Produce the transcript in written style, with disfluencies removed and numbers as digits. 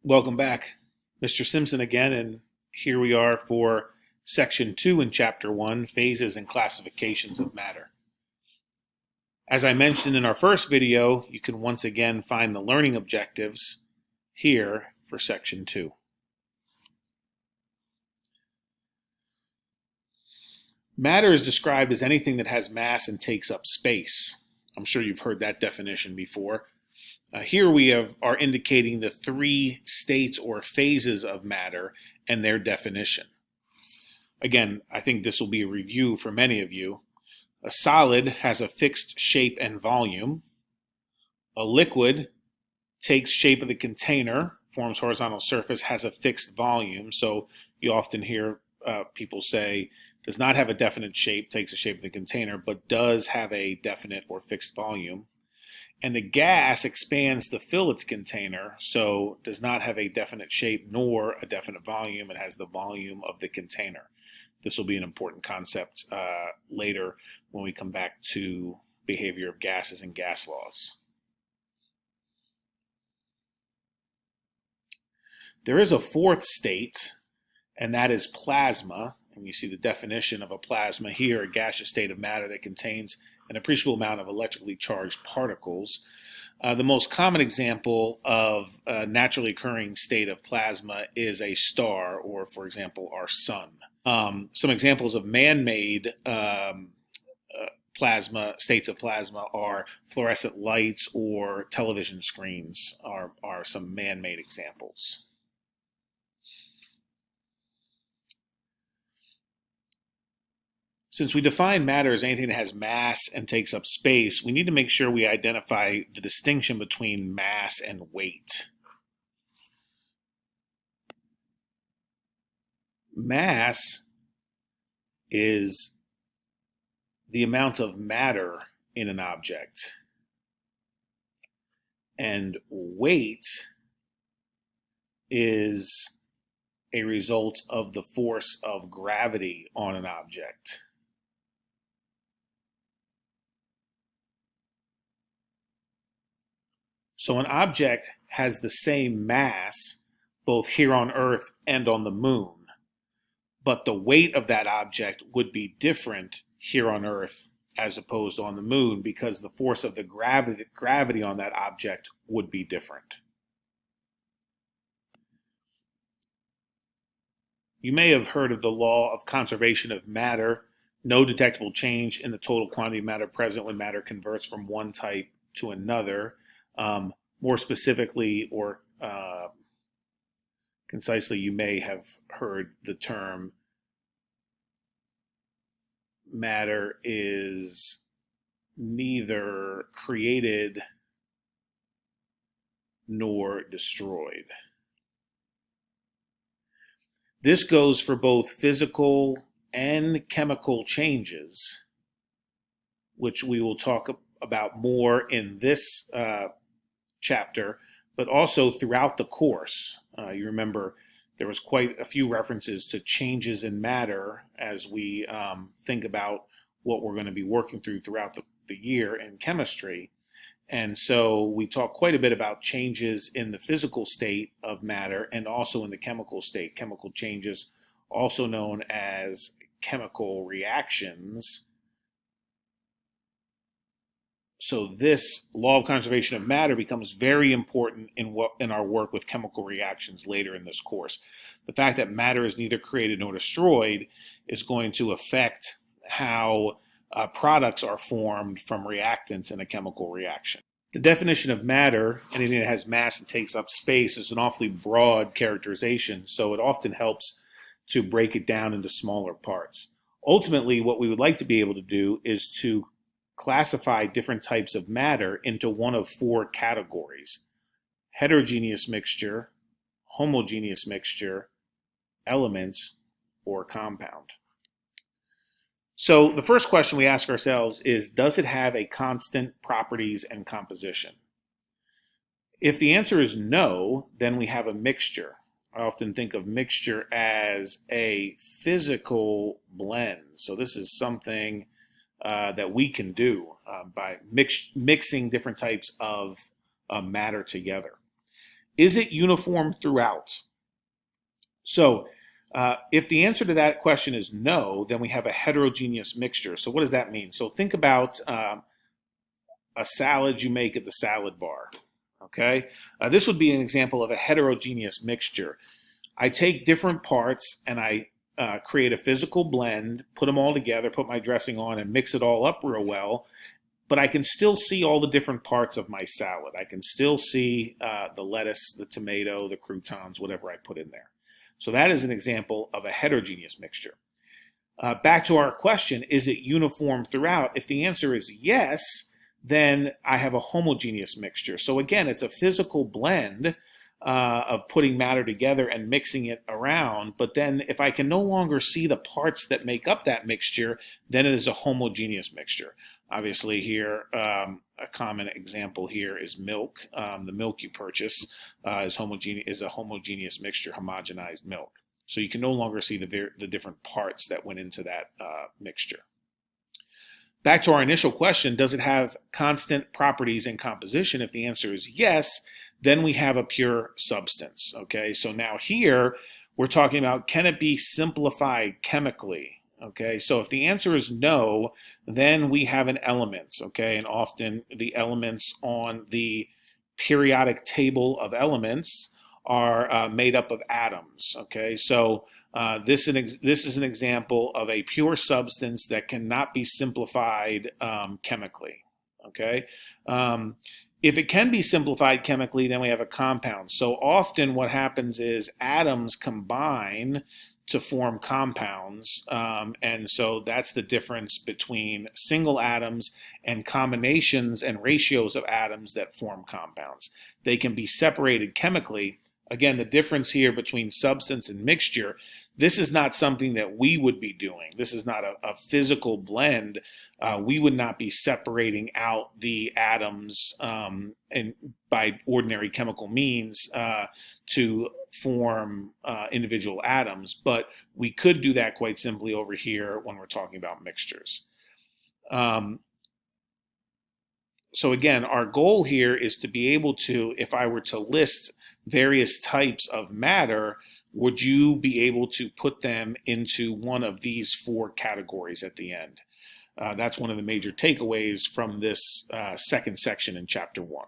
Welcome back. Mr. Simpson again, and here we are for Section 2 in Chapter 1, Phases and Classifications of Matter. As I mentioned in our first video, you can once again find the learning objectives here for Section 2. Matter is described as anything that has mass and takes up space. I'm sure you've heard that definition before. Here we are indicating the three states or phases of matter and their definition. Again, I think this will be a review for many of you. A solid has a fixed shape and volume. A liquid takes shape of the container, forms horizontal surface, has a fixed volume. So you often hear people say, does not have a definite shape, takes the shape of the container, but does have a definite or fixed volume. And the gas expands to fill its container, so does not have a definite shape nor a definite volume. It has the volume of the container. This will be an important concept later when we come back to behavior of gases and gas laws. There is a fourth state, and that is plasma. And you see the definition of a plasma here, a gaseous state of matter that contains an appreciable amount of electrically charged particles. The most common example of a naturally occurring state of plasma is a star, or for example, our sun. Some examples of man-made plasma, states of plasma, are fluorescent lights or television screens are some man-made examples. Since we define matter as anything that has mass and takes up space, we need to make sure we identify the distinction between mass and weight. Mass is the amount of matter in an object, and weight is a result of the force of gravity on an object. So an object has the same mass both here on Earth and on the moon, but the weight of that object would be different here on Earth as opposed to on the moon because the force of the gravity on that object would be different. You may have heard of the law of conservation of matter. No detectable change in the total quantity of matter present when matter converts from one type to another. More specifically or concisely, you may have heard the term matter is neither created nor destroyed. This goes for both physical and chemical changes, which we will talk about more in this chapter, but also throughout the course. You remember there was quite a few references to changes in matter as we think about what we're going to be working through throughout the year in chemistry. And so we talk quite a bit about changes in the physical state of matter and also in the chemical state. Chemical changes, also known as chemical reactions. So this law of conservation of matter becomes very important in our work with chemical reactions later in this course. The fact that matter is neither created nor destroyed is going to affect how products are formed from reactants in a chemical reaction. The definition of matter, anything that has mass and takes up space, is an awfully broad characterization, so it often helps to break it down into smaller parts. Ultimately, what we would like to be able to do is to classify different types of matter into one of four categories: heterogeneous mixture, homogeneous mixture, elements, or compound. So the first question we ask ourselves is, does it have a constant properties and composition? If the answer is no, then we have a mixture. I often think of mixture as a physical blend. So this is something that we can do by mixing different types of matter together. Is it uniform throughout? So if the answer to that question is no, then we have a heterogeneous mixture. So what does that mean? So think about a salad you make at the salad bar. Okay, this would be an example of a heterogeneous mixture. I take different parts and I create a physical blend, put them all together, put my dressing on, and mix it all up real well. But I can still see all the different parts of my salad. I can still see the lettuce, the tomato, the croutons, whatever I put in there. So that is an example of a heterogeneous mixture. Back to our question, is it uniform throughout? If the answer is yes, then I have a homogeneous mixture. So again, it's a physical blend of putting matter together and mixing it around. But then if I can no longer see the parts that make up that mixture, then it is a homogeneous mixture. Obviously here, a common example here is milk. The milk you purchase is a homogeneous mixture, homogenized milk. So you can no longer see the different parts that went into that mixture. Back to our initial question, does it have constant properties and composition? If the answer is yes, then we have a pure substance. Okay, so now here we're talking about, can it be simplified chemically? Okay, so if the answer is no, then we have an element. Okay, and often the elements on the periodic table of elements are made up of atoms. Okay, so this is an example of a pure substance that cannot be simplified chemically. Okay, if it can be simplified chemically, then we have a compound. So often what happens is atoms combine to form compounds, and so that's the difference between single atoms and combinations and ratios of atoms that form compounds. They can be separated chemically. Again, the difference here between substance and mixture, this is not something that we would be doing. This is not a physical blend. We would not be separating out the atoms and by ordinary chemical means to form individual atoms, but we could do that quite simply over here when we're talking about mixtures. So again, our goal here is to be able to, if I were to list various types of matter, would you be able to put them into one of these four categories at the end? That's one of the major takeaways from this second section in Chapter 1.